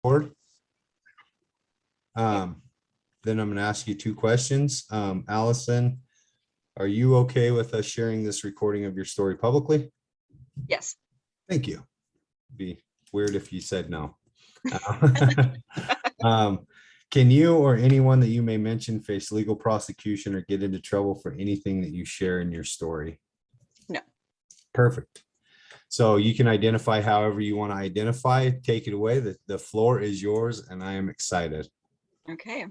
Board. Then I'm going to ask you two questions. Allison, are you okay with us sharing this recording of your story publicly? Yes. Thank you. Be weird if you said no. Can you or anyone that you may mention face legal prosecution or get into trouble for anything that you share in your story? No. Perfect. So you can identify however you want to identify. Take it away. The floor is yours, and I am excited. Okay.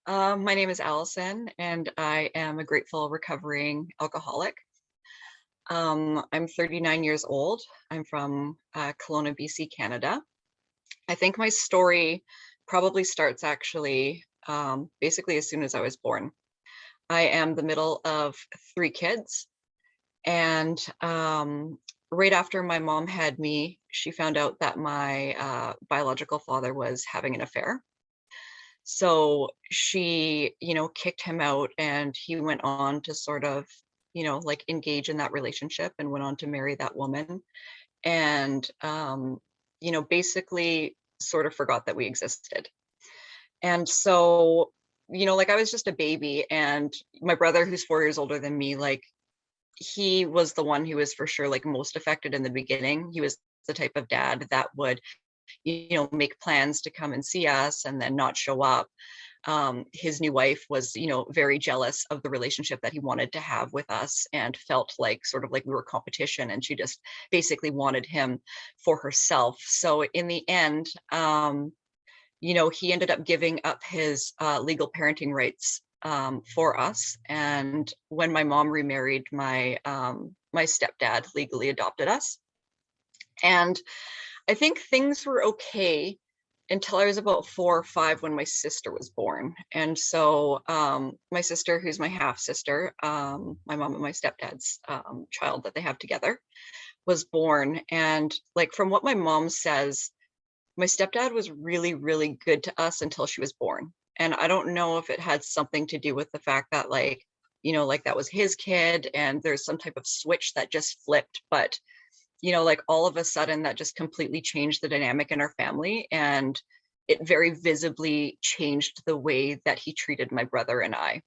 My name is Allison, and I am a grateful recovering alcoholic. I'm 39 years old. I'm from Kelowna, BC, Canada. I think my story probably starts actually basically as soon as I was born. I am the middle of three kids, and right after my mom had me, she found out that my biological father was having an affair. So she, kicked him out, and he went on to sort of, like engage in that relationship and went on to marry that woman. And, basically sort of forgot that we existed. And so, like I was just a baby, and my brother, who's 4 years older than me, like he was the one who was for sure like most affected in the beginning. He was the type of dad that would, make plans to come and see us and then not show up. His new wife was, very jealous of the relationship that he wanted to have with us and felt like sort of like we were competition, and she just basically wanted him for herself. So in the end, he ended up giving up his legal parenting rights for us. And when my mom remarried, my stepdad legally adopted us. And I think things were okay until I was about 4 or 5 when my sister was born. And so my sister, who's my half sister, my mom and my stepdad's child that they have together, was born. And like from what my mom says, my stepdad was really, really good to us until she was born. And I don't know if it had something to do with the fact that like, like that was his kid and there's some type of switch that just flipped. But like all of a sudden that just completely changed the dynamic in our family. And it very visibly changed the way that he treated my brother and I.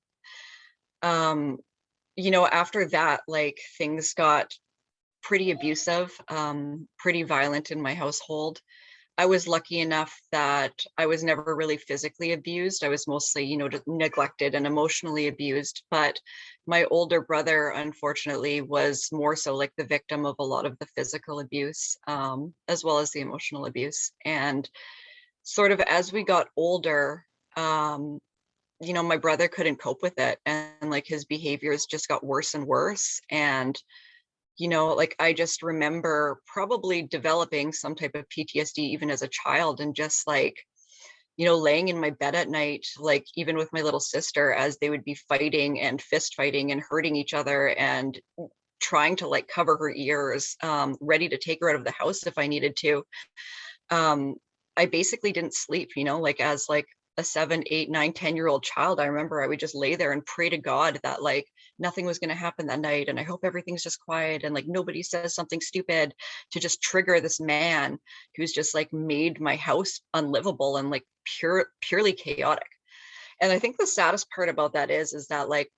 After that, like things got pretty abusive, pretty violent in my household. I was lucky enough that I was never really physically abused. I was mostly, neglected and emotionally abused. But my older brother, unfortunately, was more so like the victim of a lot of the physical abuse, as well as the emotional abuse. And sort of as we got older, my brother couldn't cope with it. And like his behaviors just got worse and worse. And like I just remember probably developing some type of PTSD even as a child, and just like, laying in my bed at night, like even with my little sister, as they would be fighting and fist fighting and hurting each other and trying to like cover her ears, ready to take her out of the house if I needed to. I basically didn't sleep, like as like a 7, 8, 9, 10-year-old child. I remember I would just lay there and pray to God that like nothing was going to happen that night. And I hope everything's just quiet and like nobody says something stupid to just trigger this man who's just like made my house unlivable and like purely chaotic. And I think the saddest part about that is that like,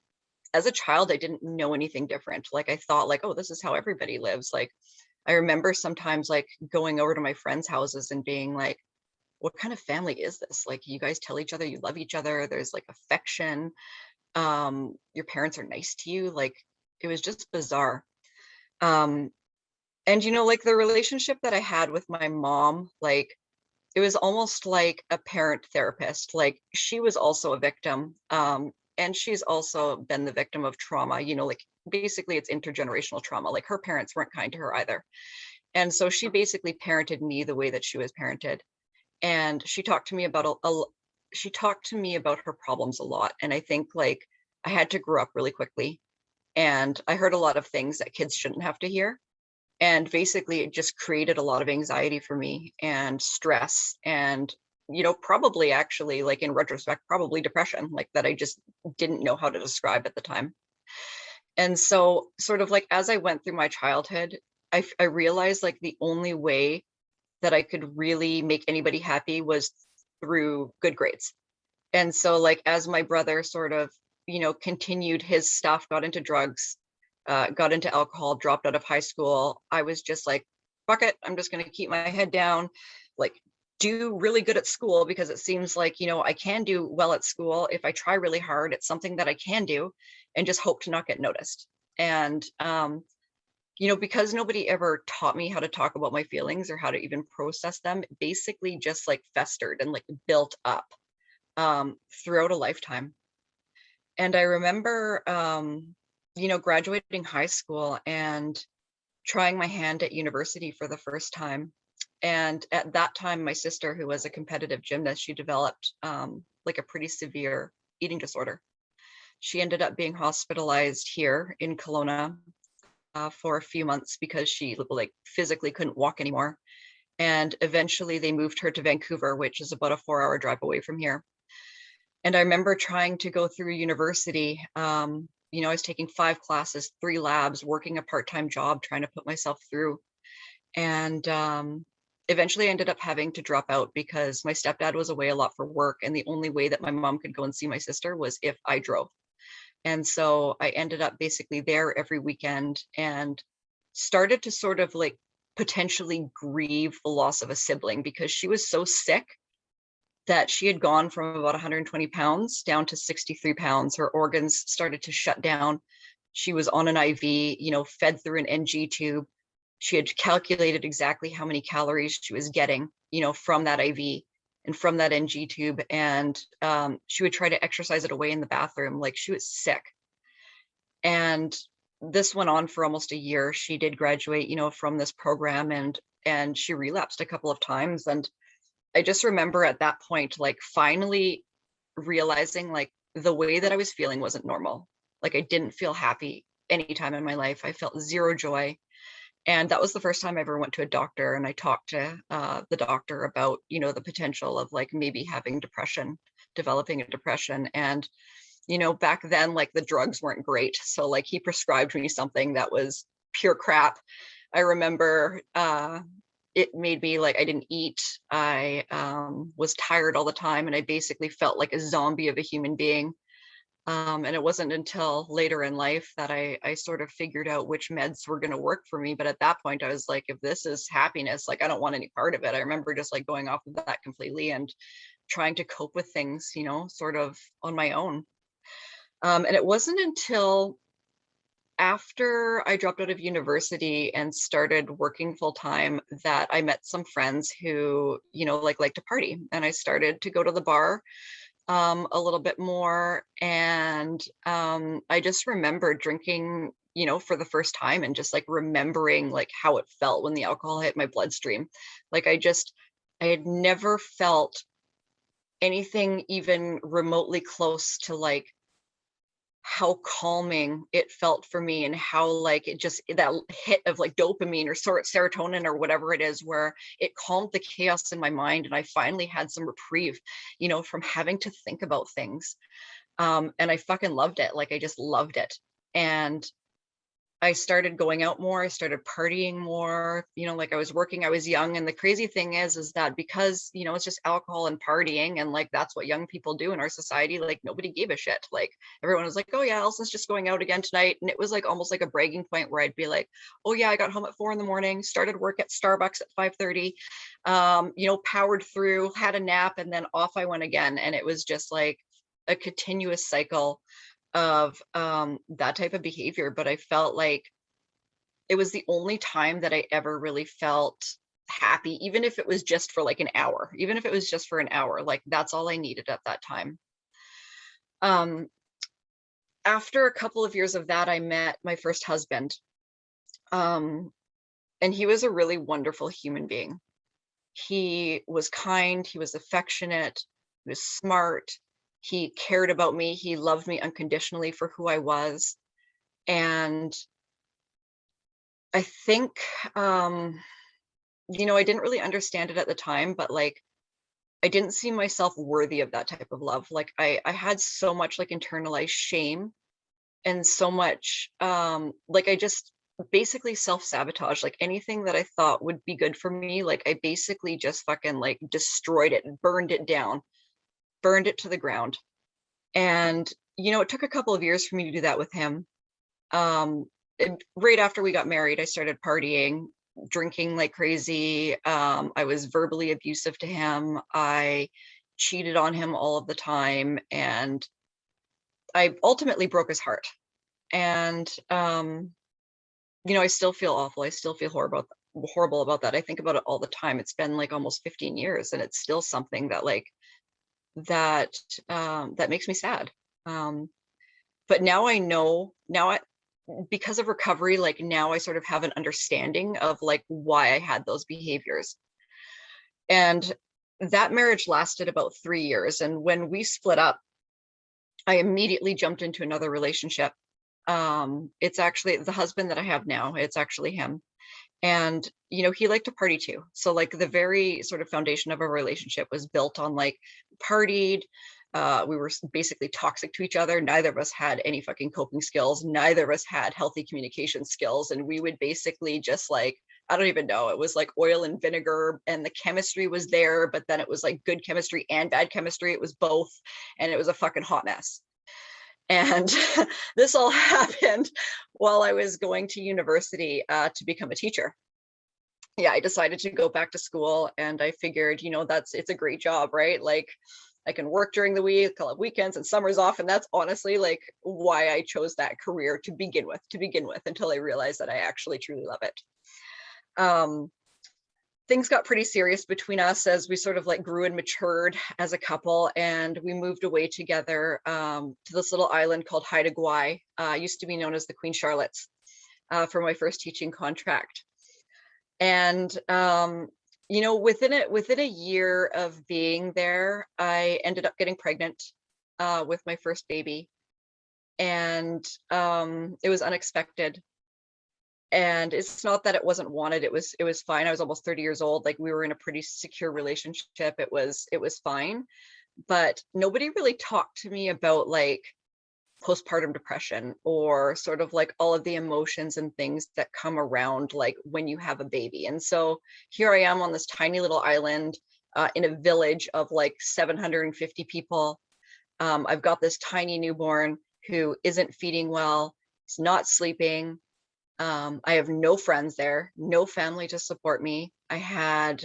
as a child, I didn't know anything different. Like I thought like, oh, this is how everybody lives. Like I remember sometimes like going over to my friends' houses and being like, what kind of family is this? Like you guys tell each other you love each other, there's like affection, your parents are nice to you. Like it was just bizarre. And like the relationship that I had with my mom, like it was almost like a parent therapist. Like she was also a victim, and she's also been the victim of trauma. Like basically it's intergenerational trauma. Like her parents weren't kind to her either, and so she basically parented me the way that she was parented. And she talked to me about she talked to me about her problems a lot. And I think like I had to grow up really quickly, and I heard a lot of things that kids shouldn't have to hear. And basically it just created a lot of anxiety for me and stress, and probably actually, like in retrospect, probably depression, like that I just didn't know how to describe at the time. And so sort of like as I went through my childhood, I realized like the only way that I could really make anybody happy was through good grades. And so, like, as my brother sort of, continued his stuff, got into drugs, got into alcohol, dropped out of high school, I was just like, fuck it, I'm just going to keep my head down, like, do really good at school because it seems like, I can do well at school. If I try really hard, it's something that I can do, and just hope to not get noticed. And, because nobody ever taught me how to talk about my feelings or how to even process them, it basically just like festered and like built up throughout a lifetime. And I remember, graduating high school and trying my hand at university for the first time. And at that time, my sister, who was a competitive gymnast, she developed like a pretty severe eating disorder. She ended up being hospitalized here in Kelowna for a few months because she like physically couldn't walk anymore. And eventually they moved her to Vancouver, which is about a 4-hour drive away from here. And I remember trying to go through university. I was taking 5 classes, 3 labs, working a part-time job, trying to put myself through. And eventually I ended up having to drop out because my stepdad was away a lot for work. And the only way that my mom could go and see my sister was if I drove. And so I ended up basically there every weekend and started to sort of like potentially grieve the loss of a sibling because she was so sick that she had gone from about 120 pounds down to 63 pounds. Her organs started to shut down. She was on an IV, fed through an NG tube. She had calculated exactly how many calories she was getting, from that IV and from that NG tube. And she would try to exercise it away in the bathroom. Like, she was sick. And this went on for almost a year. She did graduate, from this program, and she relapsed a couple of times. And I just remember at that point, like, finally realizing like the way that I was feeling wasn't normal. Like, I didn't feel happy any time in my life. I felt zero joy. And that was the first time I ever went to a doctor, and I talked to the doctor about, the potential of like maybe having depression, developing a depression. And, back then, like, the drugs weren't great. So like he prescribed me something that was pure crap. I remember it made me like I didn't eat. I was tired all the time, and I basically felt like a zombie of a human being. And it wasn't until later in life that I sort of figured out which meds were going to work for me. But at that point, I was like, if this is happiness, like, I don't want any part of it. I remember just like going off of that completely and trying to cope with things, sort of on my own. And it wasn't until after I dropped out of university and started working full time that I met some friends who, like to party. And I started to go to the bar a little bit more. And I just remember drinking, for the first time, and just like remembering like how it felt when the alcohol hit my bloodstream. Like, I had never felt anything even remotely close to like how calming it felt for me, and how like it just, that hit of like dopamine or serotonin or whatever it is, where it calmed the chaos in my mind, and I finally had some reprieve, from having to think about things. And I fucking loved it. Like, I just loved it. And I started going out more. I started partying more, like, I was working, I was young. And the crazy thing is that because, it's just alcohol and partying, and like, that's what young people do in our society. Like, nobody gave a shit. Like, everyone was like, oh yeah, Allison's just going out again tonight. And it was like almost like a bragging point where I'd be like, oh yeah, I got home at 4 a.m, started work at Starbucks at 5:30, powered through, had a nap, and then off I went again. And it was just like a continuous cycle of that type of behavior. But I felt like it was the only time that I ever really felt happy, even if it was just for like an hour, even if it was just for an hour, like, that's all I needed at that time. Um, After a couple of years of that, I met my first husband. Um, and he was a really wonderful human being. He was kind, he was affectionate, he was smart, he cared about me, he loved me unconditionally for who I was. And I think, I didn't really understand it at the time, but like, I didn't see myself worthy of that type of love. Like, I had so much like internalized shame, and so much like, I just basically self-sabotage, like anything that I thought would be good for me, like I basically just fucking like destroyed it and burned it down, burned it to the ground. And, it took a couple of years for me to do that with him. Right after we got married, I started partying, drinking like crazy. I was verbally abusive to him. I cheated on him all of the time, and I ultimately broke his heart. And I still feel awful. I still feel horrible about that. I think about it all the time. It's been like almost 15 years, and it's still something that that that makes me sad. Um, but now I know, because of recovery, like now I sort of have an understanding of like why I had those behaviors. And that marriage lasted about 3 years. And when we split up, I immediately jumped into another relationship. It's actually the husband that I have now. It's actually him. And he liked to party too, so like the very sort of foundation of our relationship was built on like partied. We were basically toxic to each other. Neither of us had any fucking coping skills, neither of us had healthy communication skills, and we would basically just like, I don't even know, it was like oil and vinegar, and the chemistry was there, but then it was like good chemistry and bad chemistry. It was both, and it was a fucking hot mess. And this all happened while I was going to university to become a teacher. Yeah, I decided to go back to school, and I figured, it's a great job, right? Like I can work during the week, I'll have weekends and summers off. And that's honestly like why I chose that career to begin with, until I realized that I actually truly love it. Um, Things got pretty serious between us as we sort of like grew and matured as a couple, and we moved away together to this little island called Haida Gwaii, used to be known as the Queen Charlottes, for my first teaching contract. And within a year of being there, I ended up getting pregnant with my first baby, and it was unexpected. And it's not that it wasn't wanted. It was fine. I was almost 30 years old. Like we were in a pretty secure relationship. It was fine. But nobody really talked to me about like postpartum depression, or sort of like all of the emotions and things that come around like when you have a baby. And so here I am on this tiny little island in a village of like 750 people. I've got this tiny newborn who isn't feeding well. He's not sleeping. I have no friends there, no family to support me. Yeah,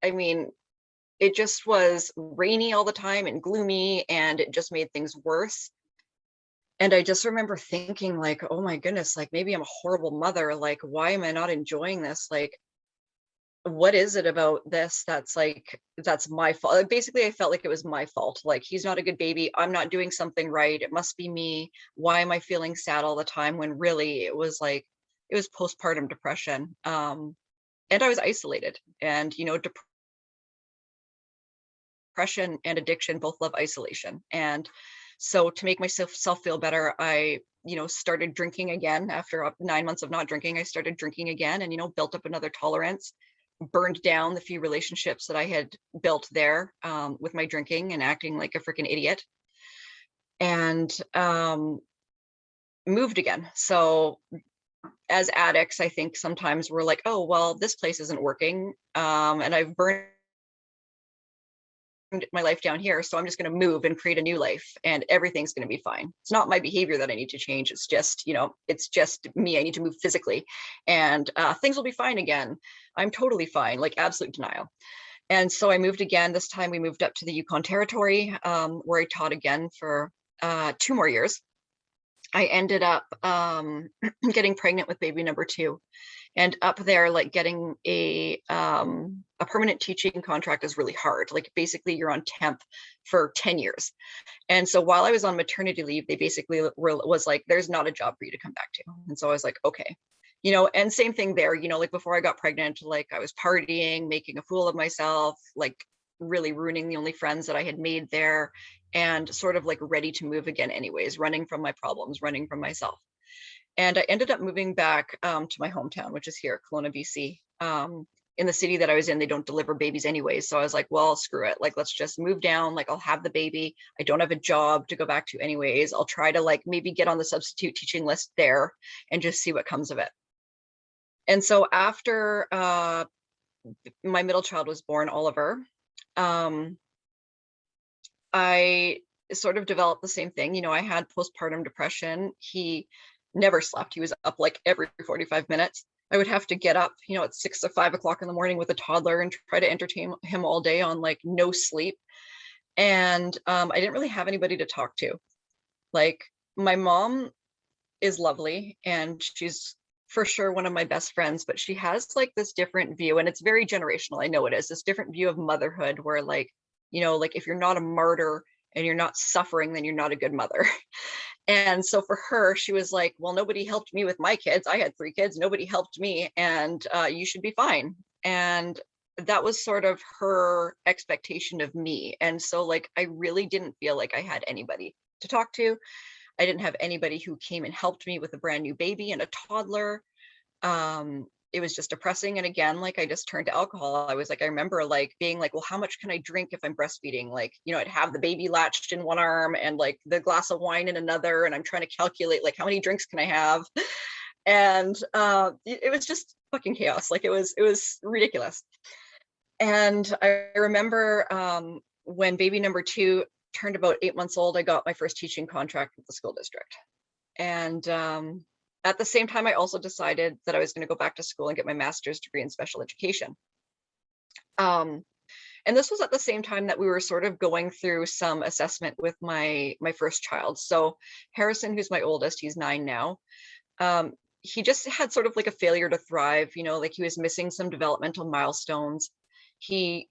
I mean, it just was rainy all the time and gloomy, and it just made things worse. And I just remember thinking like, oh my goodness, like maybe I'm a horrible mother. Like, why am I not enjoying this? Like, what is it about this that's my fault? Like, basically, I felt like it was my fault. Like, he's not a good baby. I'm not doing something right. It must be me. Why am I feeling sad all the time, when really it was postpartum depression. And I was isolated, and depression and addiction both love isolation. And so to make myself feel better, I started drinking again. After 9 months of not drinking, I started drinking again, and built up another tolerance, burned down the few relationships that I had built there with my drinking and acting like a freaking idiot, and moved again. So as addicts, I think sometimes we're like, oh, well, this place isn't working, and I've burned my life down here, so I'm just going to move and create a new life, and everything's going to be fine. It's not my behavior that I need to change. It's just it's just me. I need to move physically, and things will be fine again. I'm totally fine, like absolute denial. And so I moved again. This time we moved up to the Yukon Territory, where I taught again for 2 more years. I ended up getting pregnant with baby number 2. And up there, like getting a permanent teaching contract is really hard. Like basically you're on temp for 10 years. And so while I was on maternity leave, they basically was like, there's not a job for you to come back to. And so I was like, okay. And same thing there, like before I got pregnant, like I was partying, making a fool of myself, like really ruining the only friends that I had made there, and sort of like ready to move again anyways, running from my problems, running from myself. And I ended up moving back to my hometown, which is here, Kelowna, BC. in the city that I was in, they don't deliver babies anyways. So I was like, well, screw it. Like, let's just move down. Like, I'll have the baby. I don't have a job to go back to anyways. I'll try to like maybe get on the substitute teaching list there and just see what comes of it. And so after my middle child was born, Oliver, I sort of developed the same thing. I had postpartum depression. He never slept. He was up like every 45 minutes. I would have to get up, at 6 or 5 o'clock in the morning with a toddler and try to entertain him all day on like no sleep. And I didn't really have anybody to talk to. Like, my mom is lovely and she's for sure one of my best friends, but she has like this different view, and it's very generational. I know it is this different view of motherhood where like, like if you're not a martyr and you're not suffering, then you're not a good mother. And so for her, she was like, well, nobody helped me with my kids. I had 3 kids, nobody helped me, and you should be fine. And that was sort of her expectation of me. And so like, I really didn't feel like I had anybody to talk to. I didn't have anybody who came and helped me with a brand new baby and a toddler. It was just depressing. And again, like, I just turned to alcohol. I was like, I remember like being like, well, how much can I drink if I'm breastfeeding? Like, I'd have the baby latched in one arm and like the glass of wine in another. And I'm trying to calculate like, how many drinks can I have? And it was just fucking chaos. Like, it was ridiculous. And I remember when baby number 2 turned about 8 months old, I got my first teaching contract with the school district. And at the same time, I also decided that I was going to go back to school and get my master's degree in special education. And this was at the same time that we were sort of going through some assessment with my first child. So Harrison, who's my oldest, he's 9 now. He just had sort of like a failure to thrive, like he was missing some developmental milestones. He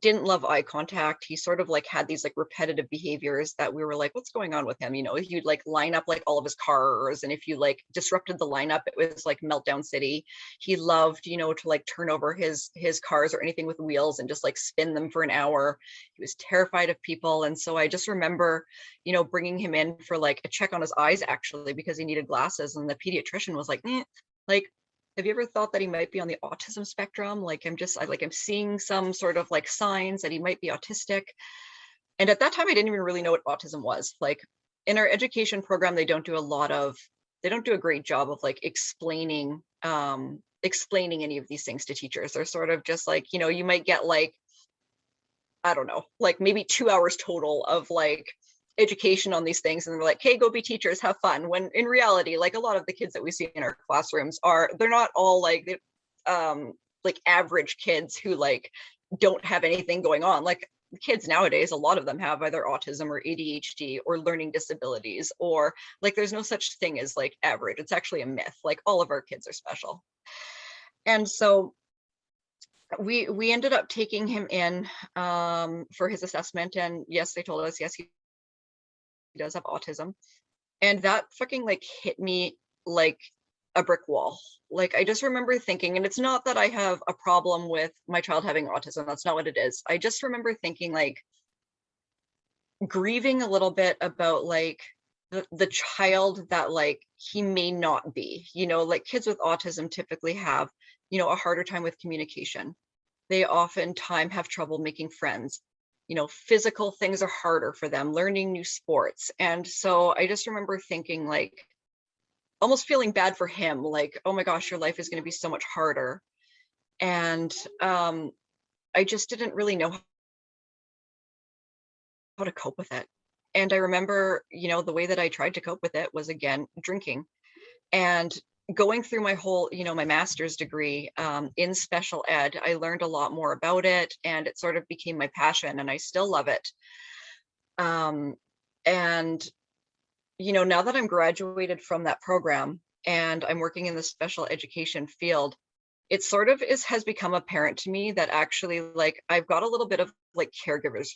didn't love eye contact. He sort of like had these like repetitive behaviors that we were like, what's going on with him? He would like line up like all of his cars, and if you like disrupted the lineup, it was like meltdown city. He loved, to like turn over his cars or anything with wheels and just like spin them for an hour. He was terrified of people. And so I just remember, bringing him in for like a check on his eyes, actually, because he needed glasses. And the pediatrician was like, like, have you ever thought that he might be on the autism spectrum? Like, I'm seeing some sort of like signs that he might be autistic. And at that time, I didn't even really know what autism was. Like, in our education program, they don't do a great job of like explaining any of these things to teachers. They're sort of just like, you might get like, I don't know, like maybe 2 hours total of like education on these things, and they're like, hey, go be teachers, have fun, when in reality, like, a lot of the kids that we see in our classrooms they're not all like average kids who like don't have anything going on. Like, kids nowadays, a lot of them have either autism or ADHD or learning disabilities, or like there's no such thing as like average. It's actually a myth. Like, all of our kids are special. And so we ended up taking him in for his assessment, and yes, they told us, yes, he does have autism. And that fucking like hit me like a brick wall. Like, I just remember thinking, and it's not that I have a problem with my child having autism, that's not what it is. I just remember thinking, like, grieving a little bit about like the child that like he may not be. Like, kids with autism typically have, a harder time with communication. They oftentimes have trouble making friends. Physical things are harder for them, learning new sports. And so I just remember thinking, like, almost feeling bad for him, like, oh my gosh, your life is going to be so much harder. And I just didn't really know how to cope with it. And I remember, the way that I tried to cope with it was, again, drinking. And going through my whole, my master's degree in special ed, I learned a lot more about it, and it sort of became my passion, and I still love it. And, now that I'm graduated from that program and I'm working in the special education field, it sort of has become apparent to me that actually, like, I've got a little bit of like caregivers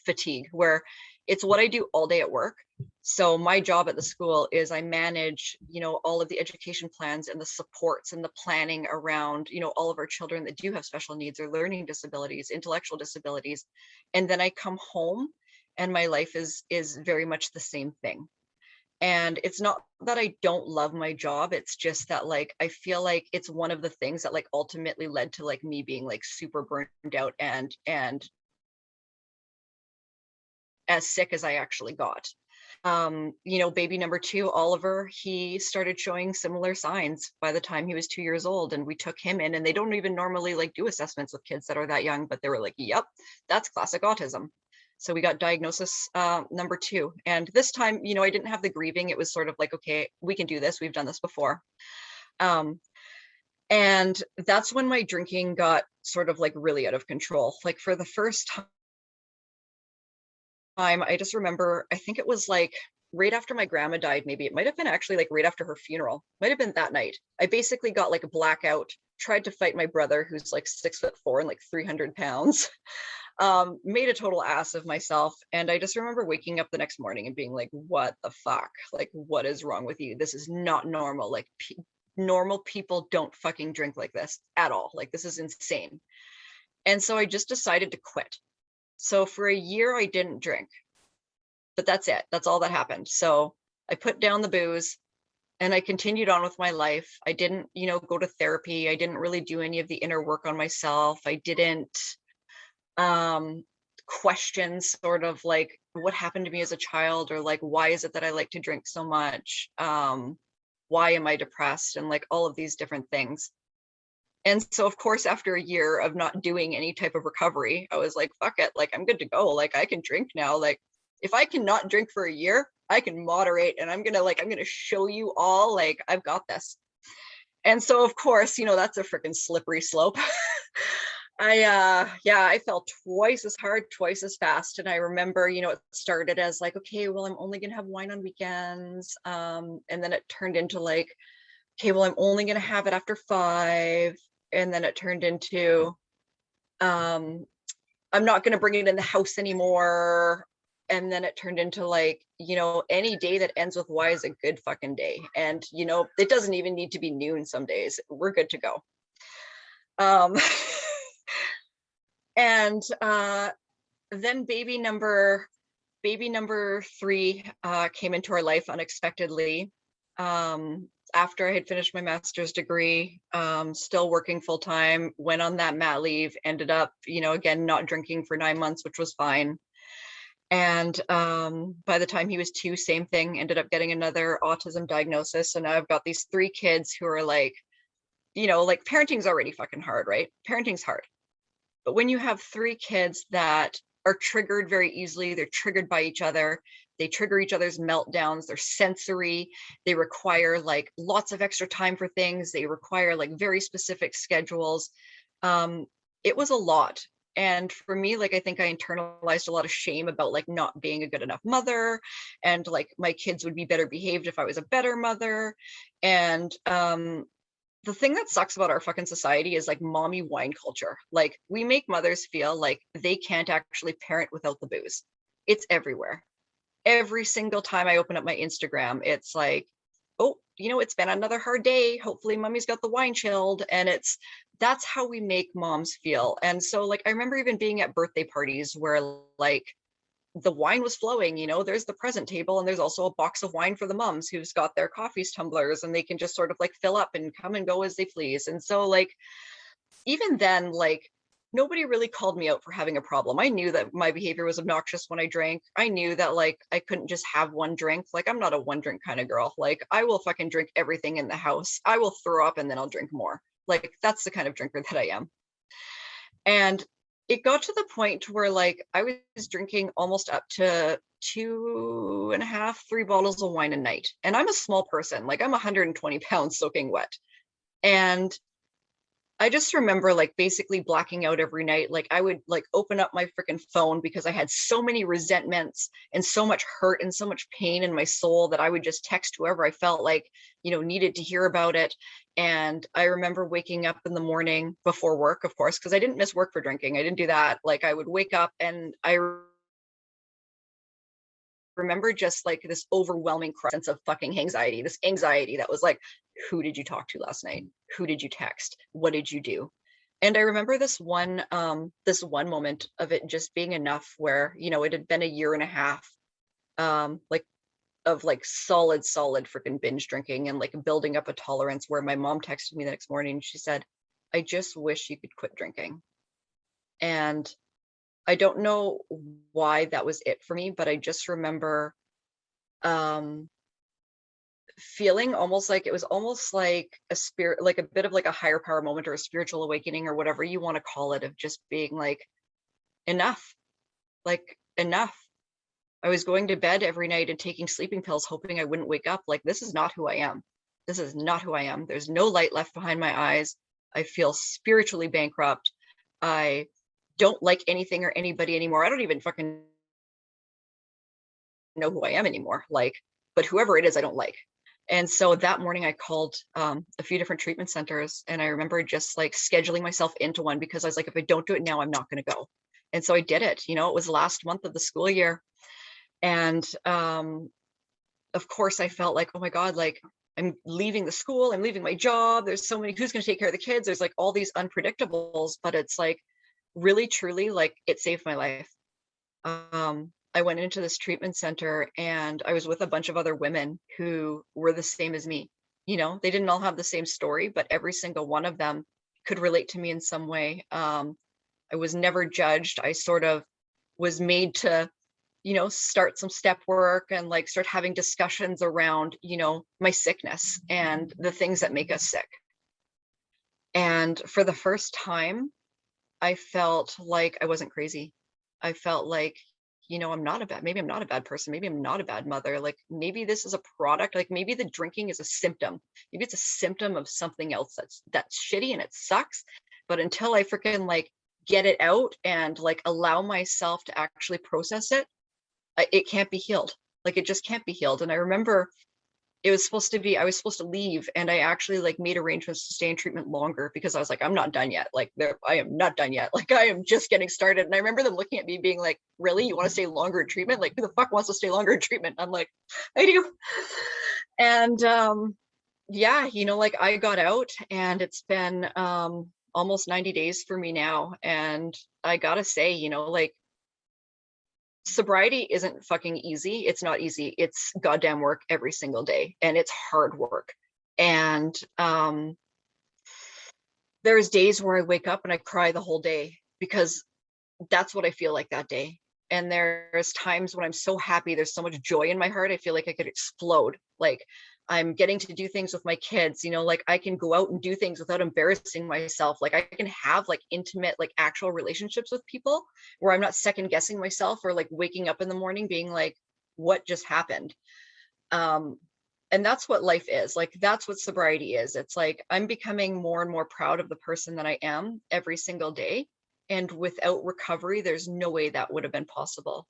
fatigue, where it's what I do all day at work. So my job at the school is I manage, all of the education plans and the supports and the planning around, all of our children that do have special needs or learning disabilities, intellectual disabilities. And then I come home and my life is very much the same thing. And it's not that I don't love my job. It's just that like I feel like it's one of the things that like ultimately led to like me being like super burned out and as sick as I actually got. You know, baby number two, Oliver, he started showing similar signs by the time he was 2 years old. And we took him in, and they don't even normally like do assessments with kids that are that young, but they were like, yep, that's classic autism. So we got diagnosis number two. And this time, you know, I didn't have the grieving. It was sort of like, okay, we can do this. We've done this before. And that's when my drinking got sort of like really out of control. Like for the first time, I just remember, I think it was like right after my grandma died, maybe it might have been actually like right after her funeral, might have been that night. I basically got like a blackout, tried to fight my brother, who's like 6'4" and like 300 pounds, made a total ass of myself. And I just remember waking up the next morning and being like, what the fuck? Like, what is wrong with you? This is not normal. Like, normal people don't fucking drink like this at all. Like, this is insane. And so I just decided to quit. So for a year, I didn't drink, but that's it. That's all that happened. So I put down the booze and I continued on with my life. I didn't, you know, go to therapy. I didn't really do any of the inner work on myself. I didn't question sort of like what happened to me as a child, or like, why is it that I like to drink so much? Why am I depressed? And like all of these different things. And so, of course, after a year of not doing any type of recovery, I was like, fuck it, like, I'm good to go. Like, I can drink now. Like, if I cannot drink for a year, I can moderate, and I'm gonna show you all, like, I've got this. And so, of course, you know, that's a freaking slippery slope. I fell twice as hard, twice as fast. And I remember, you know, it started as like, okay, well, I'm only gonna have wine on weekends. And then it turned into like, okay, well, I'm only gonna have it after 5. And then it turned into I'm not going to bring it in the house anymore. And then it turned into like, you know, any day that ends with Y is a good fucking day. And, you know, it doesn't even need to be noon some days. We're good to go. And then baby number 3 came into our life unexpectedly. After I had finished my master's degree, still working full time, went on that mat leave, ended up, you know, again, not drinking for 9 months, which was fine. And by the time he was 2, same thing, ended up getting another autism diagnosis. So now I've got these 3 kids who are like, you know, like parenting's already fucking hard, right? Parenting's hard. But when you have 3 kids that are triggered very easily, they're triggered by each other, they trigger each other's meltdowns, they're sensory, they require like lots of extra time for things, they require like very specific schedules. It was a lot. And for me, like, I think I internalized a lot of shame about like not being a good enough mother, and like my kids would be better behaved if I was a better mother. And the thing that sucks about our fucking society is like mommy wine culture. Like, we make mothers feel like they can't actually parent without the booze. It's everywhere. Every single time I open up my Instagram, it's like, oh, you know, it's been another hard day. Hopefully mommy's got the wine chilled. And that's how we make moms feel. And so like, I remember even being at birthday parties where like the wine was flowing, you know, there's the present table, and there's also a box of wine for the moms who's got their coffees tumblers, and they can just sort of like fill up and come and go as they please. And so like, even then, like, nobody really called me out for having a problem. I knew that my behavior was obnoxious when I drank. I knew that like I couldn't just have one drink. Like, I'm not a one drink kind of girl. Like, I will fucking drink everything in the house. I will throw up and then I'll drink more. Like, that's the kind of drinker that I am. And it got to the point where like I was drinking almost up to 2.5, 3 bottles of wine a night. And I'm a small person, like I'm 120 pounds soaking wet. And I just remember like basically blacking out every night. Like, I would like open up my freaking phone because I had so many resentments and so much hurt and so much pain in my soul that I would just text whoever I felt like, you know, needed to hear about it. And I remember waking up in the morning before work, of course, because I didn't miss work for drinking. I didn't do that. Like, I would wake up and I remember just like this overwhelming sense of fucking anxiety, this anxiety that was like, who did you talk to last night? Who did you text? What did you do? And I remember this one moment of it just being enough where, you know, it had been a year and a half, like of like solid freaking binge drinking and like building up a tolerance, where my mom texted me the next morning and she said, I just wish you could quit drinking. And I don't know why that was it for me, but I just remember um feeling almost like it was almost like a spirit, like a bit of like a higher power moment or a spiritual awakening or whatever you want to call it, of just being enough, like enough. I was going to bed every night and taking sleeping pills, hoping I wouldn't wake up. Like, this is not who I am. This is not who I am. There's no light left behind my eyes. I feel spiritually bankrupt. I don't like anything or anybody anymore. I don't even fucking know who I am anymore. Like, but whoever it is, I don't like. And so that morning I called a few different treatment centers, and I remember just like scheduling myself into one, because I was like, if I don't do it now, I'm not going to go. And so I did it. You know, it was last month of the school year. And of course I felt like, oh my God, like I'm leaving the school, I'm leaving my job. There's so many, who's going to take care of the kids? There's like all these unpredictables, but it's like really, truly, like it saved my life. I went into this treatment center and I was with a bunch of other women who were the same as me. You know, they didn't all have the same story, but every single one of them could relate to me in some way. I was never judged. I sort of was made to, you know, start some step work and like start having discussions around, you know, my sickness and the things that make us sick. And for the first time, I felt like I wasn't crazy. I felt like, you know, maybe I'm not a bad person. Maybe I'm not a bad mother. Like maybe this is a product, like maybe the drinking is a symptom. Maybe it's a symptom of something else that's shitty and it sucks. But until I freaking like get it out and like allow myself to actually process it, it can't be healed. Like it just can't be healed. And I remember I was supposed to leave, and I actually like made arrangements to stay in treatment longer, because I was like, I'm not done yet. Like I am not done yet. Like I am just getting started. And I remember them looking at me being like, really, you want to stay longer in treatment? Like, who the fuck wants to stay longer in treatment? I'm like, I do. And yeah, you know, like I got out, and it's been almost 90 days for me now. And I gotta say, you know, like sobriety isn't fucking easy. It's not easy. It's goddamn work every single day, and it's hard work. And there's days where I wake up and I cry the whole day, because that's what I feel like that day. And there's times when I'm so happy, there's so much joy in my heart, I feel like I could explode. Like I'm getting to do things with my kids, you know, like I can go out and do things without embarrassing myself. Like I can have like intimate, like actual relationships with people where I'm not second guessing myself, or like waking up in the morning being like, what just happened? And that's what life is. Like that's what sobriety is. It's like I'm becoming more and more proud of the person that I am every single day. And without recovery, there's no way that would have been possible.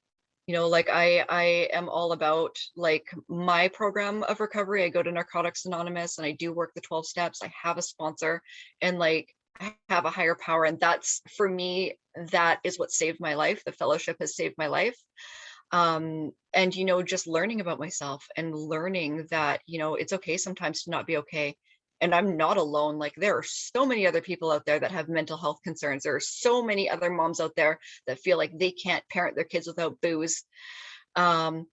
You know, like I am all about like my program of recovery. I go to Narcotics Anonymous and I do work the 12 steps. I have a sponsor, and like I have a higher power. And that's, for me, that is what saved my life. The fellowship has saved my life. And, you know, just learning about myself and learning that, you know, it's okay sometimes to not be okay. And I'm not alone. Like there are so many other people out there that have mental health concerns. There are so many other moms out there that feel like they can't parent their kids without booze. There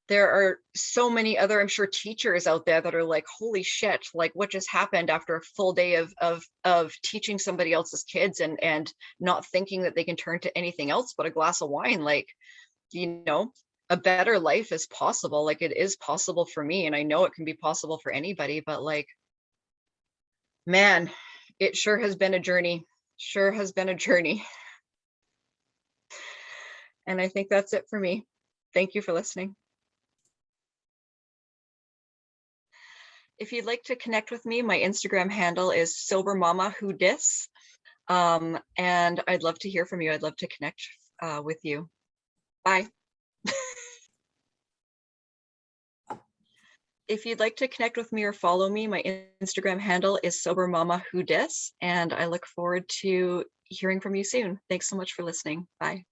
are so many other, I'm sure, teachers out there that are like, holy shit, like what just happened after a full day of teaching somebody else's kids, and not thinking that they can turn to anything else but a glass of wine. Like, you know, a better life is possible. Like it is possible for me, and I know it can be possible for anybody, but like, man, it sure has been a journey. Sure has been a journey. And I think that's it for me. Thank you for listening. If you'd like to connect with me, my Instagram handle is sobermamawhodis. And I'd love to hear from you. I'd love to connect with you. Bye. If you'd like to connect with me or follow me, my Instagram handle is sobermamawhodis, and I look forward to hearing from you soon. Thanks so much for listening. Bye.